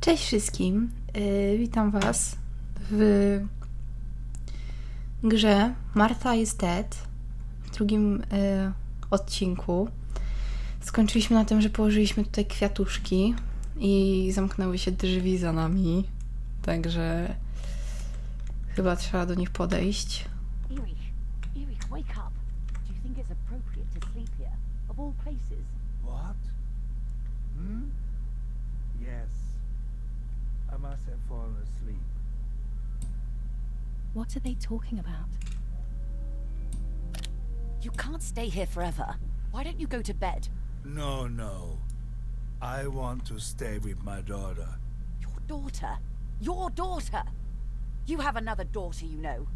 Cześć wszystkim, witam was w grze Martha is Dead w drugim odcinku. Skończyliśmy na tym, że położyliśmy tutaj kwiatuszki i zamknęły się drzwi za nami, także chyba trzeba do nich podejść. Erich, wake up. Do you think it's appropriate to sleep here, of all places? What? Yes. I must have fallen asleep. What are they talking about? You can't stay here forever. Why don't you go to bed? No. I want to stay with my daughter. Your daughter? Your daughter? You have another daughter, you know.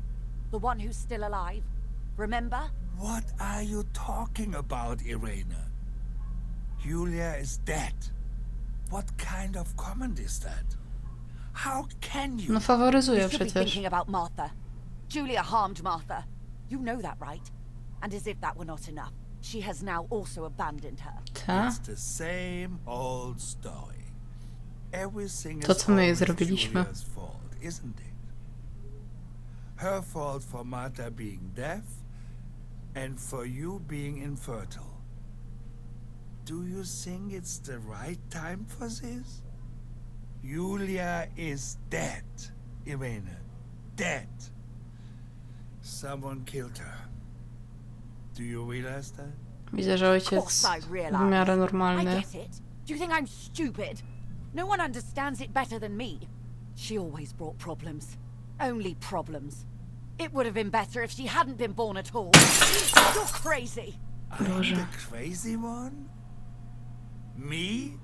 The one who's still alive. Remember? What are you talking about, Irena? Julia is dead. What kind of comment is that? How can you? No faworyzuję You should be przecież. thinking about Martha. Julia harmed Martha. You know that, right? And as if that were not enough, she has now also abandoned her. Ta? It's the same old story. Everything To, is co my jej always zrobiliśmy. Julia's fault, isn't it? Her fault for Martha being deaf and for you being infertile. Do you think it's the right time for this? Julia is dead, Irena. Dead. Someone killed her. Do you realize that? Widzę, że Of ojciec course I w realize. miarę I normalny. get it. Do you think I'm stupid? No one understands it better than me. She always brought problems. Only problems. It would have been better if she hadn't been born at all. You're crazy. I'm Boże. the crazy one? Me?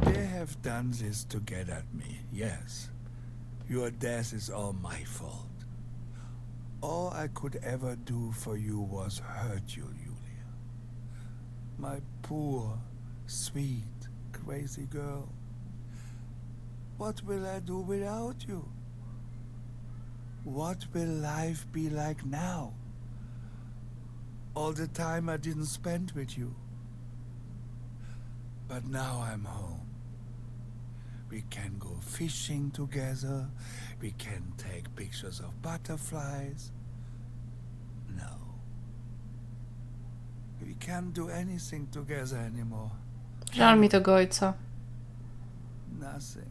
They have done this to get at me, yes. Your death is all my fault. All I could ever do for you was hurt you, Julia. My poor, sweet, crazy girl. What will I do without you? What will life be like now? All the time I didn't spend with you. But now I'm home. We can go fishing together. We can take pictures of butterflies. No. We can't do anything together anymore. Żal mi tego ojca. Nothing.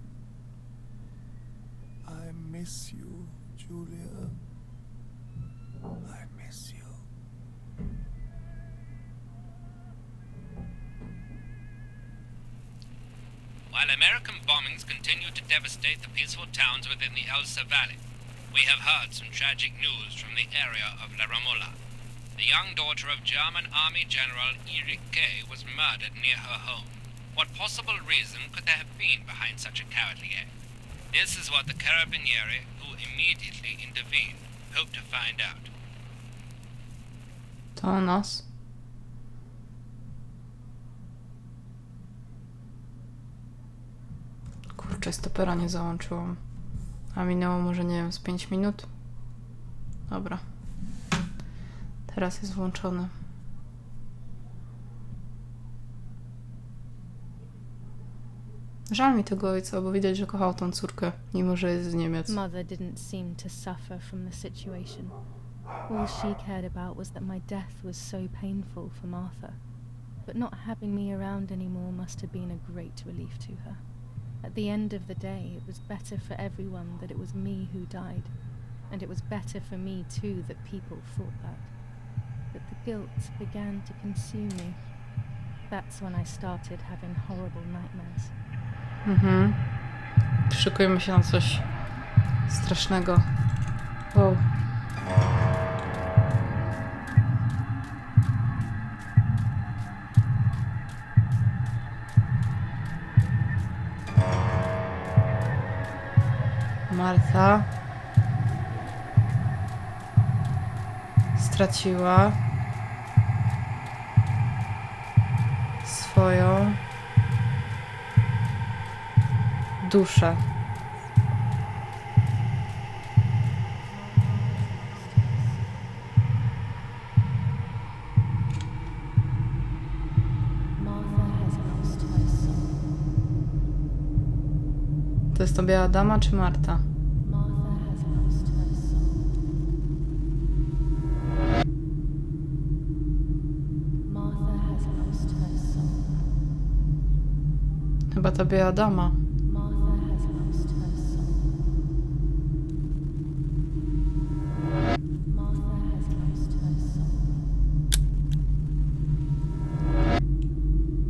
I miss you, Julia. I miss you. While American bombings continue to devastate the peaceful towns within the Elsa Valley, we have heard some tragic news from the area of La Ramola. The young daughter of German Army General Erich K. was murdered near her home. What possible reason could there have been behind such a cowardly act? This is what the Carabinieri, who immediately intervened, hope to find out. To o nas. Kurczę, stopera nie załączyłam. A minęło może, nie wiem, z 5 minut? Dobra. Teraz jest włączone. Żal mi tego ojca, bo widać, że kochał tą córkę, mimo że jest z Niemiec. Mother didn't seem to suffer from the situation. All she cared about was that my death was so painful for Martha. But not having me around anymore must have been a great relief to her. At the end of the day, it was better for everyone that it was me who died. And it was better for me too that people thought that. But the guilt began to consume me. That's when I started having horrible nightmares. Szykujemy się na coś strasznego. Wow. Martha straciła swoją duszę. jest tobie Adama czy Marta? Martha has lost her soul. Martha has lost her soul. Chyba tobie Adama. Martha has lost her soul. Martha has lost her soul.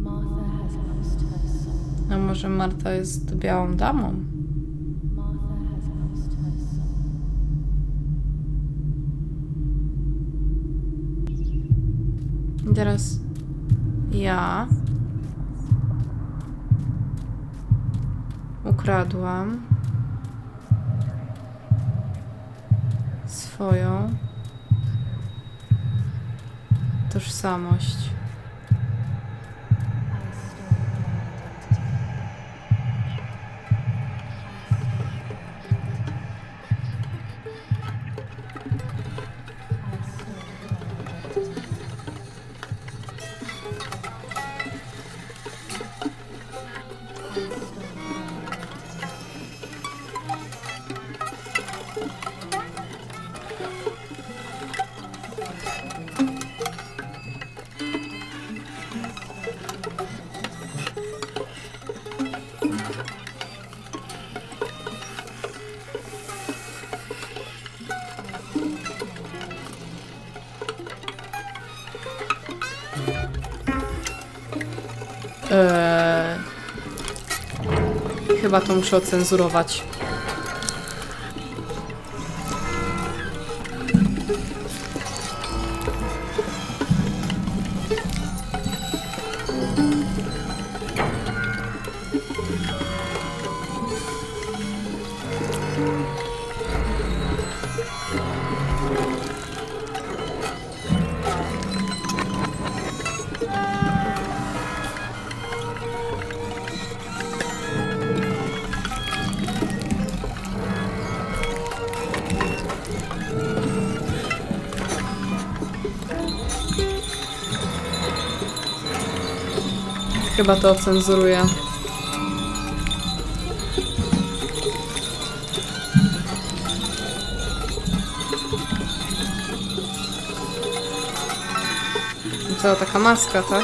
Martha has lost her soul. A może Marta jest białą damą? Martha has lost her soul. I teraz ja ukradłam swoją tożsamość. Chyba to muszę ocenzurować. Chyba to ocenzuruję. I co, taka maska, tak?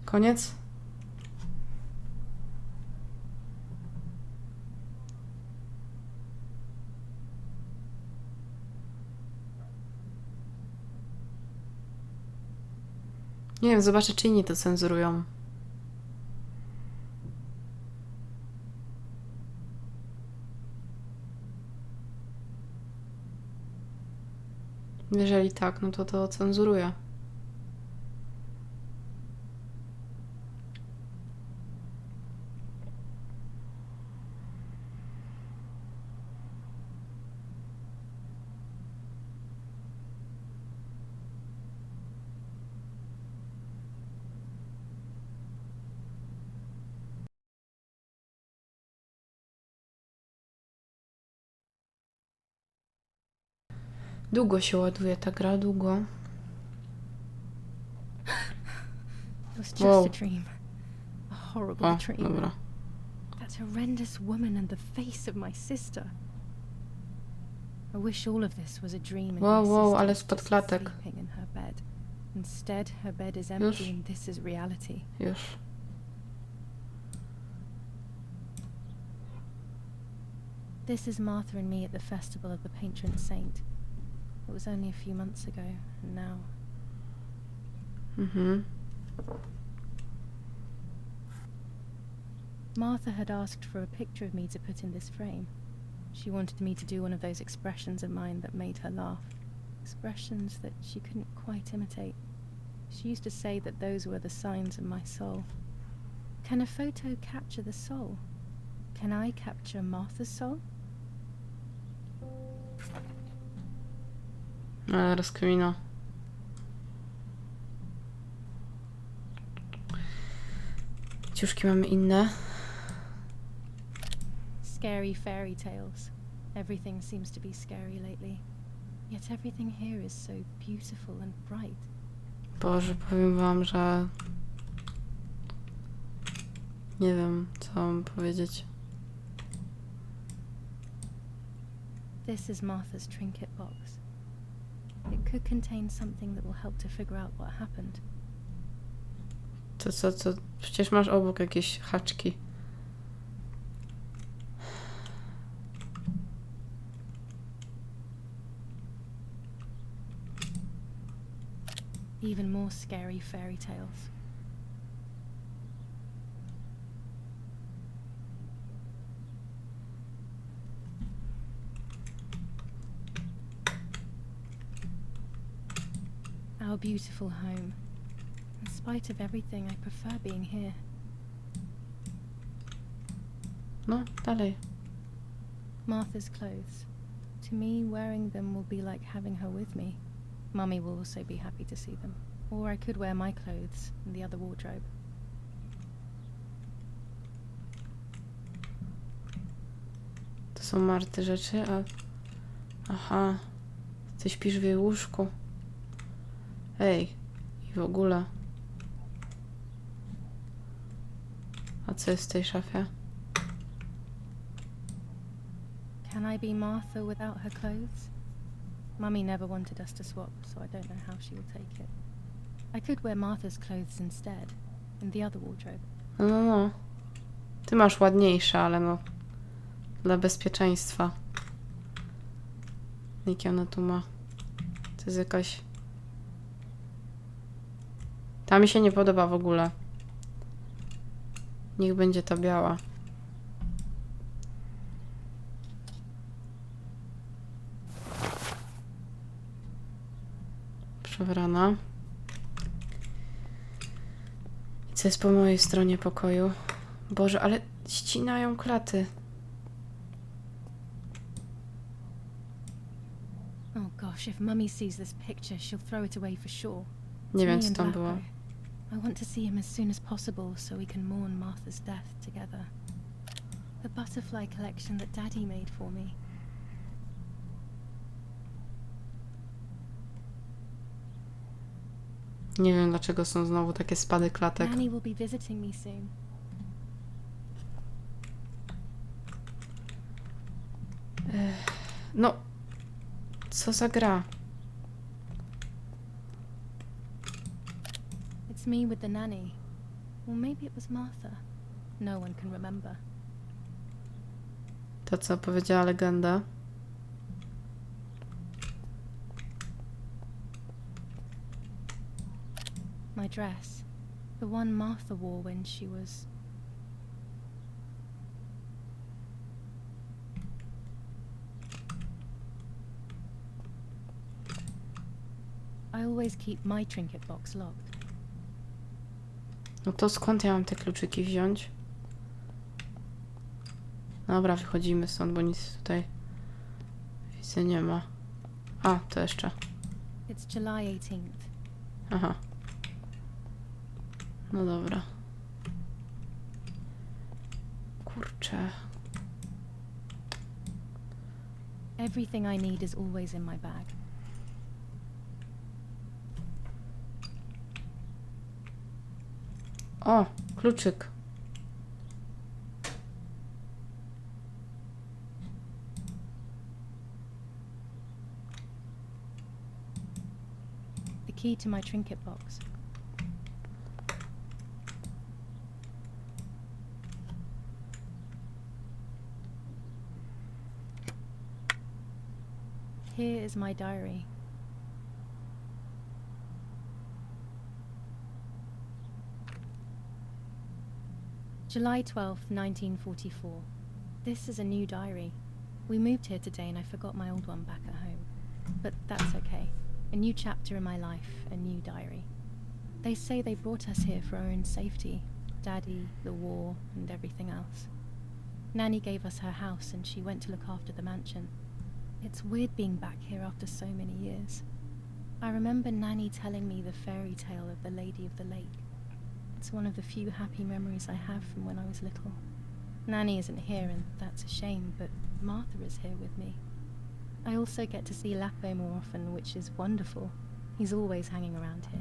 Koniec? Nie wiem, zobaczę, czy inni to cenzurują. Jeżeli tak, no to cenzuruję. Długo się ładuje ta gra, długo. It was just Wow. a dream. A horrible O, dream. dobra. That horrendous woman and the face of my sister. I wish all of this was a dream and Wow, my wow, sister ale was spod just klatek. sleeping in her bed. Instead, her bed is empty Już? and this is reality. Już. This is Martha and me at the festival of the patron saint. It was only a few months ago, and now... Mhm. Martha had asked for a picture of me to put in this frame. She wanted me to do one of those expressions of mine that made her laugh. Expressions that she couldn't quite imitate. She used to say that those were the signs of my soul. Can a photo capture the soul? Can I capture Martha's soul? Ale rozkmina. Ciuszki mamy inne. scary fairy tales. Everything seems to be scary lately. Yet everything here is so beautiful and bright. Boże, powiem wam, że... Nie wiem, co mam powiedzieć. This is Martha's trinket box. It could contain something that will help to figure out what happened. Co? Przecież masz obok jakieś haczki. Even more scary fairy tales. Our beautiful home. In spite of everything, I prefer being here. No, dalej. Martha's clothes. To me, wearing them will be like having her with me. Mummy will also be happy to see them. Or I could wear my clothes in the other wardrobe. To są Marty rzeczy, a... Aha. Ty śpisz w jej łóżku. Ej. I w ogóle. A co jest w tej szafie? Can I be Martha without her clothes? Mummy never wanted us to swap, so I don't know how she will take it. I could wear Martha's clothes instead, in the other wardrobe. No. Ty masz ładniejsze, ale no... Dla bezpieczeństwa. Jakie ona tu ma? To jest jakaś... Ta mi się nie podoba w ogóle. Niech będzie ta biała. Przebrana. I co jest po mojej stronie pokoju? Boże, ale ścinają klaty. Oh gosh, if Mummy sees this picture, she'll throw it away for sure. Nie It's wiem, me co and tam Lapo. było. I want to see him as soon as possible so we can mourn Martha's death together. The butterfly collection that Daddy made for me. Nie wiem, dlaczego są znowu takie spady klatek. Nanny will be visiting me soon. No. Co za gra? It's me with the nanny. Or maybe it was Martha. No one can remember. To, co powiedziała legenda. My dress. The one Martha wore when she was... I always keep my trinket box locked. No to skąd ja mam te kluczyki wziąć? Dobra, wychodzimy stąd, bo nic tutaj widzę nie ma. A, to jeszcze. It's July 18th. Aha. No dobra. Kurczę. Everything I need is always in my bag. O, kluczyk. The key to my trinket box. Here is my diary. July 12th, 1944. This is a new diary. We moved here today and I forgot my old one back at home. But that's okay. A new chapter in my life, a new diary. They say they brought us here for our own safety. Daddy, the war, and everything else. Nanny gave us her house and she went to look after the mansion. It's weird being back here after so many years. I remember Nanny telling me the fairy tale of the Lady of the Lake. It's one of the few happy memories I have from when I was little. Nanny isn't here and that's a shame, but Martha is here with me. I also get to see Lapo more often, which is wonderful. He's always hanging around here.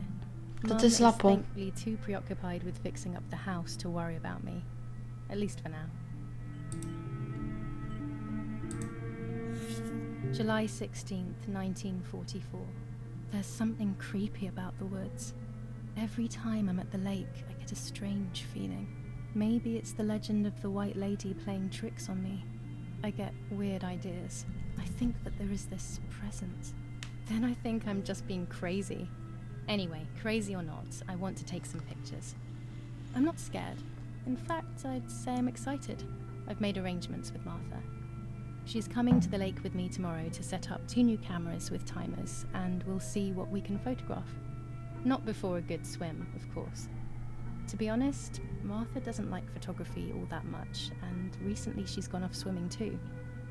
To Mum ty jest is Lapo. thankfully too preoccupied with fixing up the house to worry about me. At least for now. July 16th, 1944. There's something creepy about the woods. Every time I'm at the lake, I get a strange feeling. Maybe it's the legend of the White Lady playing tricks on me. I get weird ideas. I think that there is this presence. Then I think I'm just being crazy. Anyway, crazy or not, I want to take some pictures. I'm not scared. In fact, I'd say I'm excited. I've made arrangements with Martha. She's coming to the lake with me tomorrow to set up 2 new cameras with timers, and we'll see what we can photograph. Not before a good swim, of course. To be honest, Martha doesn't like photography all that much, and recently she's gone off swimming too.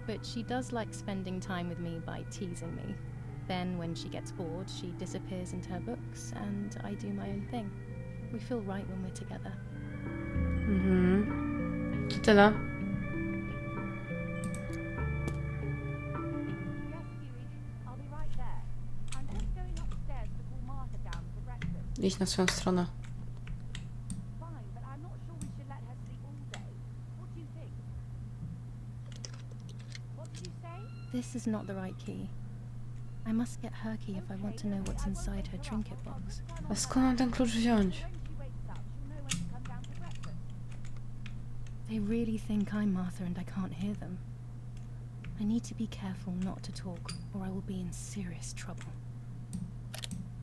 But she does like spending time with me by teasing me. Then, when she gets bored, she disappears into her books, and I do my own thing. We feel right when we're together. To tyle. Yes, Huey. I'll be right there. I'm just going upstairs to call Martha down for breakfast. Idź na swoją stronę. Fine, but I'm not sure we should let her sleep all day. What do you think? What did you say? This is not the right key. I must get her key if I want to know what's inside her trinket box. A skąd mam ten klucz wziąć? When she wakes up, she'll know when to come down for breakfast. They really think I'm Martha and I can't hear them. I need to be careful not to talk, or I will be in serious trouble.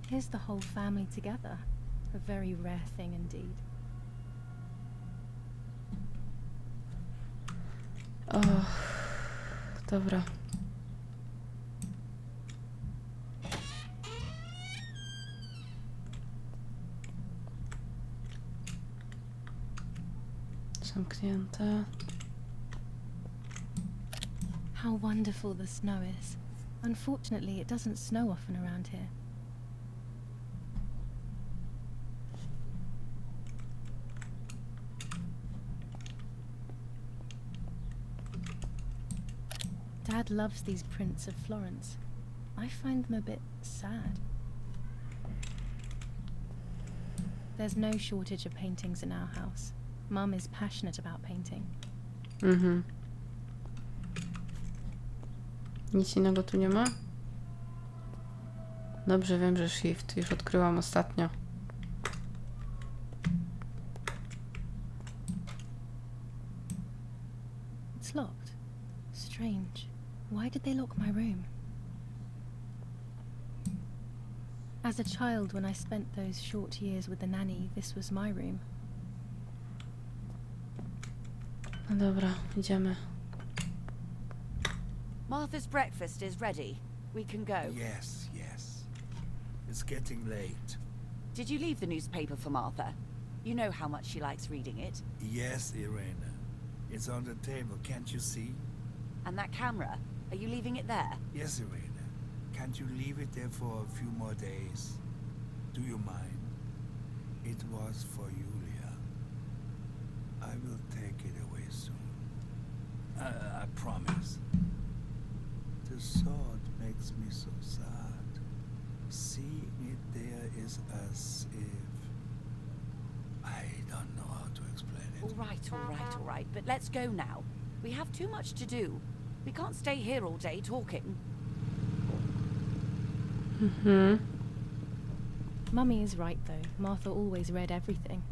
Here's the whole family together. A very rare thing indeed. Och, dobra. Zamknięte. How wonderful the snow is. Unfortunately, it doesn't snow often around here. Dad loves these prints of Florence. I find them a bit sad. There's no shortage of paintings in our house. Mum is passionate about painting. Nic innego tu nie ma? Dobrze, wiem, że shift już odkryłam ostatnio. It's locked. Strange. Why did they lock my room? As a child, when I spent those short years with the nanny, this was my room. No dobra, idziemy. Martha's breakfast is ready. We can go. Yes, yes. It's getting late. Did you leave the newspaper for Martha? You know how much she likes reading it. Yes, Irene. It's on the table, can't you see? And that camera, are you leaving it there? Yes, Irene. Can't you leave it there for a few more days? Do you mind? It was for Julia. I will take it away soon. I promise. The thought makes me so sad. Seeing it there is as if... I don't know how to explain it. All right, but let's go now. We have too much to do. We can't stay here all day talking. Mummy is right, though. Martha always read everything.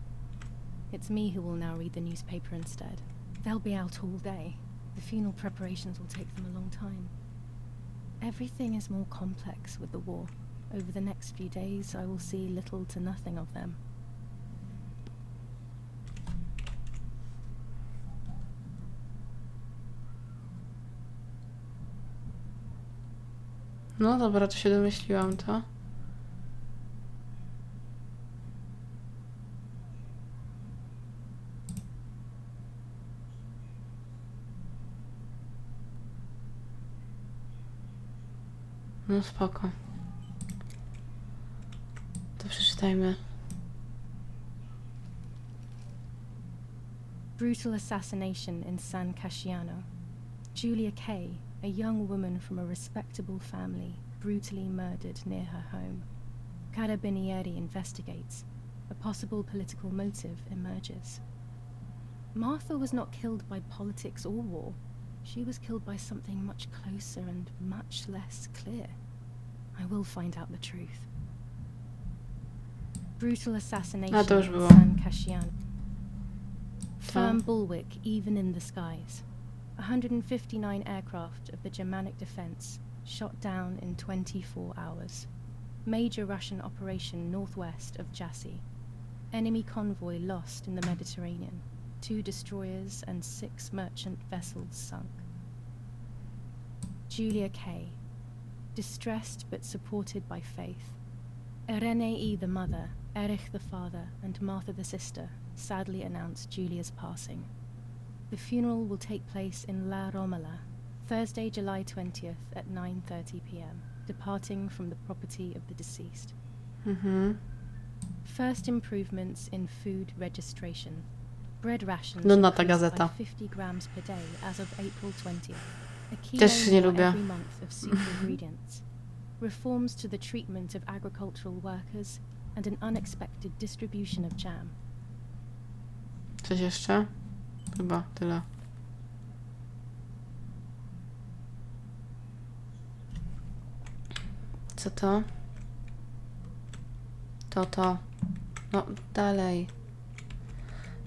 It's me who will now read the newspaper instead. They'll be out all day. The funeral preparations will take them a long time. Everything is more complex with the war. Over the next few days, I will see little to nothing of them. No dobra, to się domyśliłam, to. No spoko. To przeczytajmy. Brutal assassination in San Casciano. Julia Kay, a young woman from a respectable family, brutally murdered near her home. Carabinieri investigates. A possible political motive emerges. Martha was not killed by politics or war. She was killed by something much closer and much less clear. I will find out the truth. Brutal assassination A to już in było. San Casciano. Firm bulwark even in the skies. 159 aircraft of the Germanic defense shot down in 24 hours. Major Russian operation northwest of Jassy. Enemy convoy lost in the Mediterranean. 2 destroyers and 6 merchant vessels sunk. Julia Kay. Distressed but supported by faith. Irenei the mother, Erich the father, and Martha the sister sadly announced Julia's passing. The funeral will take place in La Romola, Thursday, July 20th at 9:30 p.m., departing from the property of the deceased. First improvements in food registration. Bread rations No, ta increased gazeta. by 50 grams per day as of April 20th. A Też kilo nie more lubię. every month of soup ingredients. Reforms to the treatment of agricultural workers and an unexpected distribution of jam. Coś jeszcze? Chyba tyle. Co to? To. No, dalej.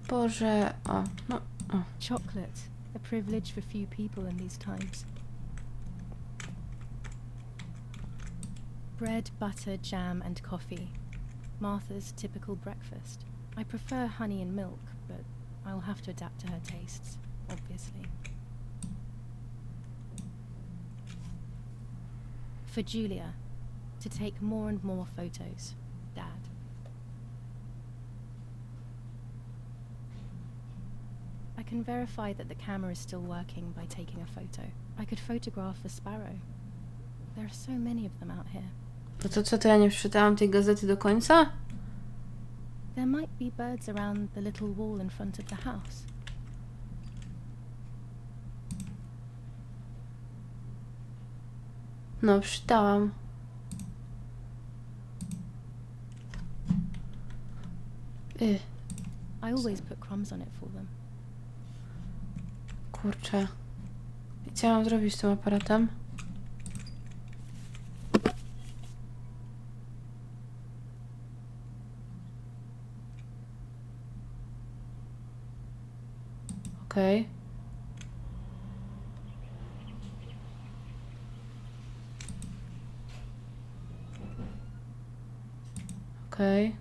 Boże, o, no, o. Chocolate, a privilege for few people in these times. Bread, butter, jam and coffee. Martha's typical breakfast. I prefer honey and milk, but I'll have to adapt to her tastes, obviously. For Julia, to take more and more photos. Dad. I can verify that the camera is still working by taking a photo. I could photograph a sparrow. There are so many of them out here. No to co, to ja nie przeczytałam tej gazety do końca? There might be birds around the little wall in front of the house. No, przeczytałam. I always put crumbs on it for them. Kurczę. I co ja mam zrobić z tym aparatem? Okej. Okej.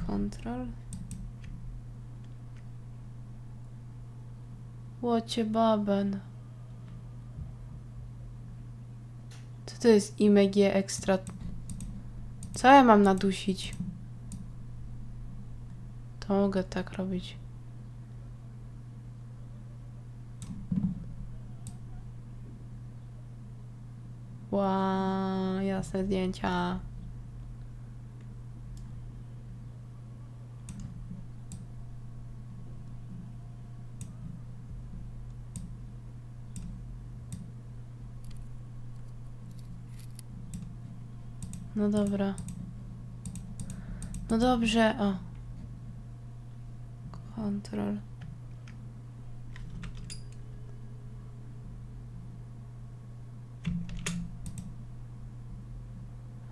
Kontrol. Łocie baben. Co to jest IMG Extra? Co ja mam nadusić? To mogę tak robić. Wow, jasne zdjęcia. No dobra. No dobrze, o. Kontrol.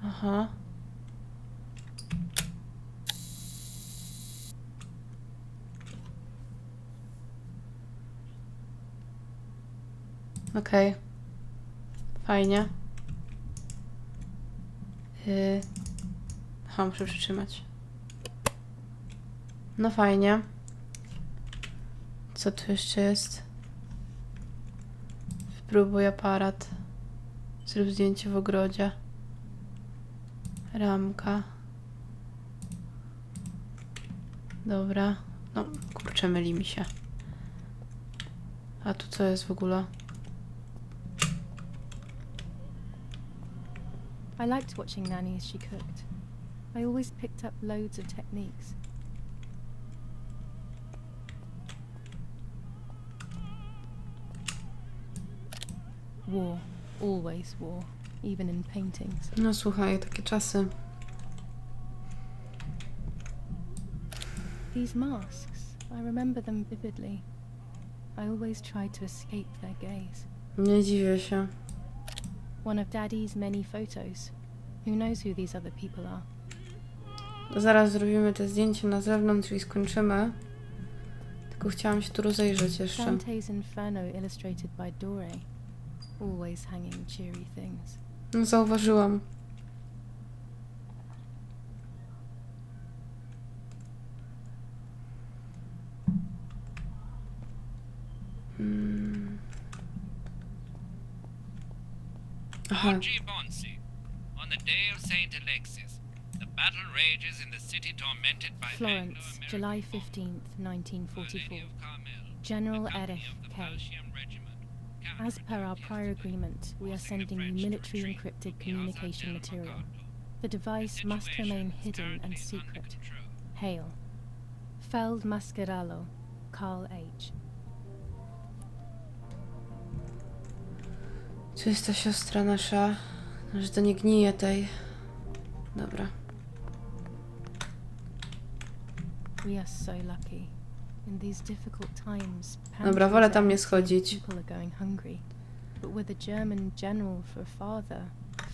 Aha. Okej. Fajnie. Aha, muszę przytrzymać. No fajnie. Co tu jeszcze jest? Spróbuj aparat. Zrób zdjęcie w ogrodzie. Ramka. Dobra. No, kurczę, myli mi się. A tu co jest w ogóle? I liked watching Nanny as she cooked. I always picked up loads of techniques. War. Always war. Even in paintings. No słuchaj, takie czasy. These masks, I remember them vividly. I always tried to escape their gaze. Nie dziwię się. One of Daddy's many photos. Who knows who these other people are? Zaraz zrobimy te zdjęcie na zewnątrz i skończymy. Tylko chciałam się tu rozejrzeć jeszcze. Dante's Inferno illustrated by Dore. Always hanging cheery things. No zauważyłam. Aha. R.G. Bonsi. On the day of Saint Alexis, the battle rages in the city tormented by Florence, Anglo-American July bombers. 15th, Our Lady 1944. of Carmel, General the company Erich of the K. Belgian regiment, As per our prior agreement, we are sending you military encrypted communication material. The device must remain hidden and secret. Hail. Feld Mascherallo, Carl H. Tu jest ta siostra nasza. Że to nie gnije tej. Dobra. We are so lucky. In these difficult times, Dobra, wolę tam nie schodzić. people are going hungry. But with a German general for a father,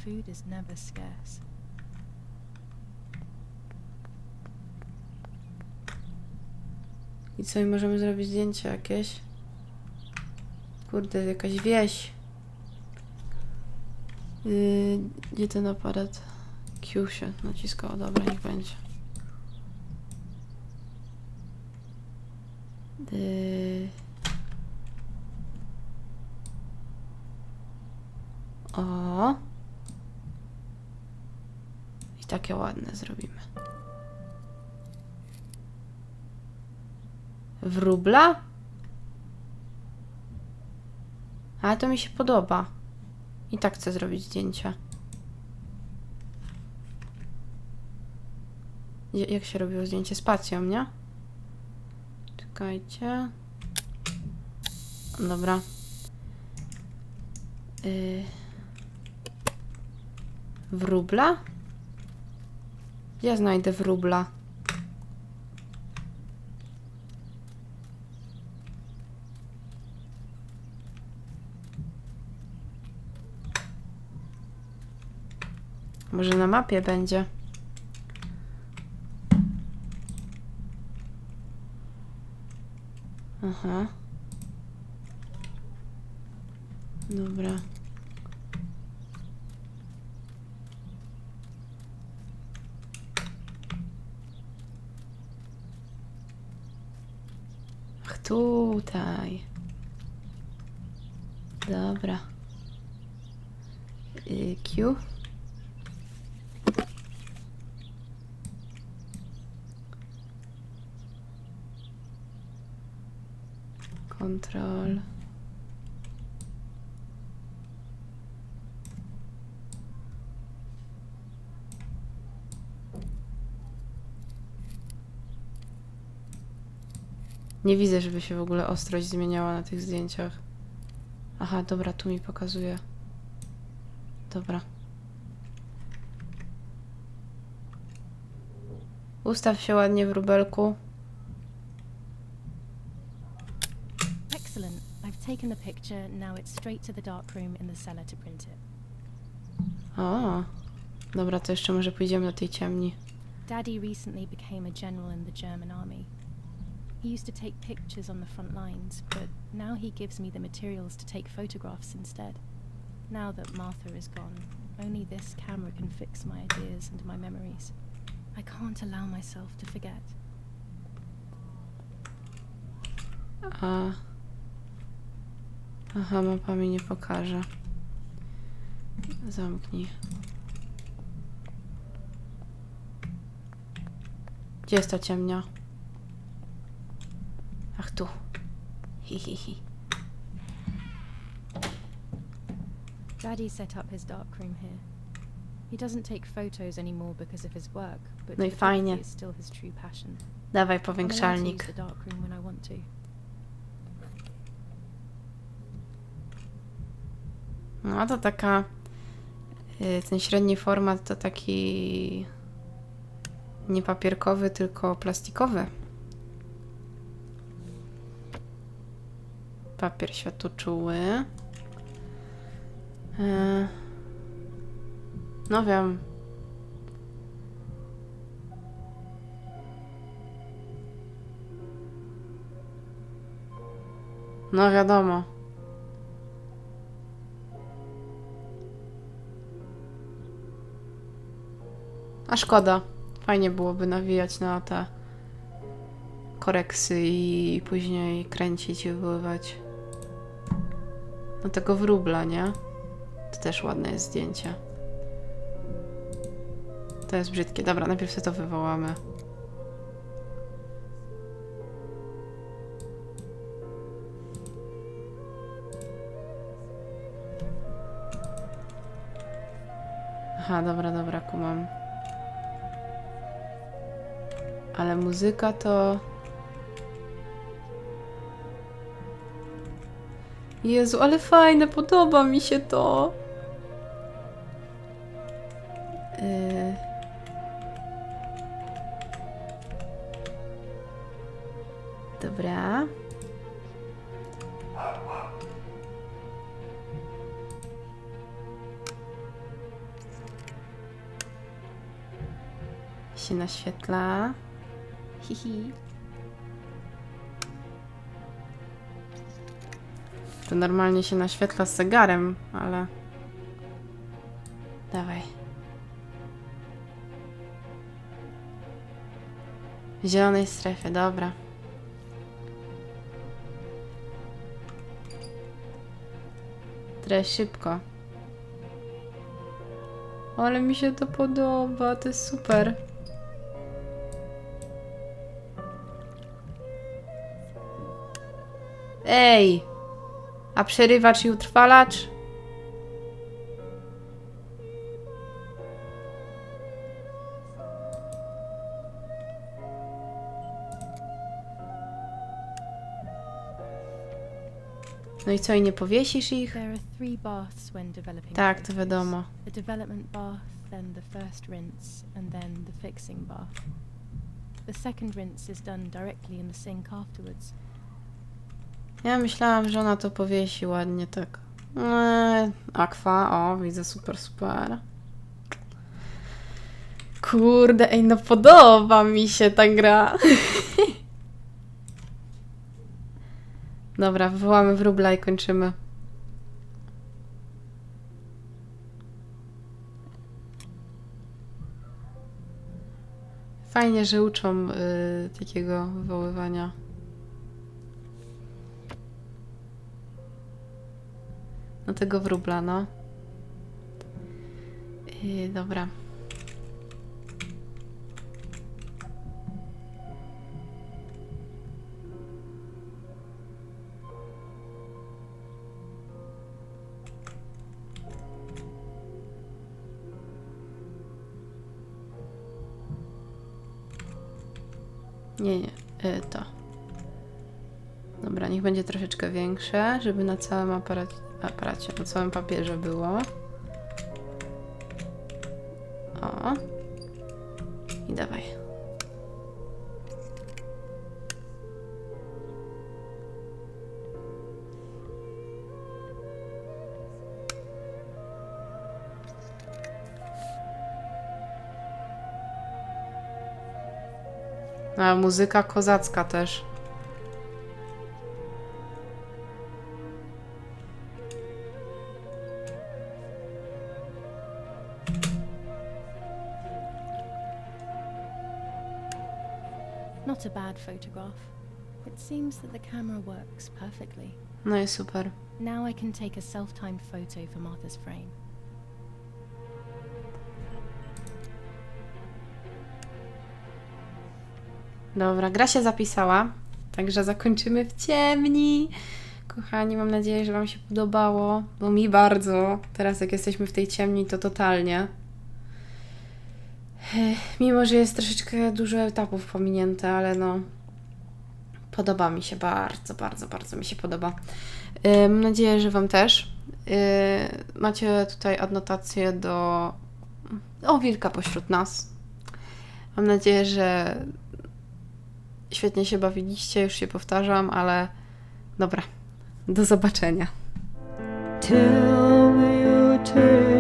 food is never scarce. I co, i możemy zrobić zdjęcie jakieś? Kurde, jakaś wieś. Gdzie ten aparat? Q się naciskało, dobra, niech będzie. O. I takie ładne zrobimy. Wróbla? Ale to mi się podoba. I tak chcę zrobić zdjęcia. Jak się robiło zdjęcie? Spacją, nie? Czekajcie. Dobra. Wróbla? Ja znajdę wróbla. Może na mapie będzie. Aha. Dobra. Ach, tutaj. Dobra. Q. Control. Nie widzę, żeby się w ogóle ostrość zmieniała na tych zdjęciach. Aha, dobra, tu mi pokazuje. Dobra. Ustaw się ładnie, wróbelku. Excellent. I've taken the picture. Now it's straight to the dark room in the cellar to print it. O, dobra, to jeszcze może pójdziemy do tej ciemni. Daddy recently became a general in the German army. He used to take pictures on the front lines, but now he gives me the materials to take photographs instead. Now that Martha is gone, Only this camera can fix my ideas and my memories. I can't allow myself to forget. Aha, mapa mi nie pokaże. Zamknij. Gdzie jest ta ciemnia? Ach, tu. Hi. Daddy set up his darkroom here. He doesn't take photos anymore because of his work, but No i photography fajnie. is still his true passion. Dawaj I'm allowed to use powiększalnik. the darkroom when I want to. No to taka... Ten średni format to taki... Nie papierkowy, tylko plastikowy. Papier światłoczuły. No wiem. No wiadomo. A szkoda. Fajnie byłoby nawijać na te koreksy i później kręcić i wywoływać. No tego wróbla, nie? To też ładne jest zdjęcie. To jest brzydkie. Dobra, najpierw sobie to wywołamy. Aha, dobra, kumam. Ale muzyka to... Jezu, ale fajne, podoba mi się to. Dobra. Się naświetla. Hihi. To normalnie się naświetla z zegarem, ale... Dawaj. W zielonej strefie, dobra. Teraz szybko. Ale mi się to podoba, to jest super. Ej! A przerywacz i utrwalacz? No i co, i nie powiesisz ich? There are 3 baths when developing Tak, to photos. wiadomo. The development bath, then the first rinse, and then the fixing bath. The second rinse is done directly in the sink afterwards. Ja myślałam, że ona to powiesi ładnie, tak. Aqua, o, widzę, super. Kurde, ej, no podoba mi się ta gra. Dobra, wywołamy wróbla i kończymy. Fajnie, że uczą takiego wywoływania. No tego wróbla, no. Dobra. Nie, to. Dobra, niech będzie troszeczkę większe, żeby na całym aparacie, na całym papierze było. O. I dawaj. A muzyka kozacka też. Not a bad photograph. It seems that the camera works perfectly. No i super. Now I can take a self-timed photo for Martha's frame. Dobra, gra się zapisała, także zakończymy w ciemni. Kochani, mam nadzieję, że wam się podobało, bo mi bardzo. Teraz jak jesteśmy w tej ciemni, to totalnie. Mimo, że jest troszeczkę dużo etapów pominięte, ale no podoba mi się bardzo, bardzo, bardzo mi się podoba. Mam nadzieję, że wam też. Macie tutaj adnotację o wilka pośród nas. Mam nadzieję, że świetnie się bawiliście, już się powtarzam, ale dobra, do zobaczenia. Tell me your tale.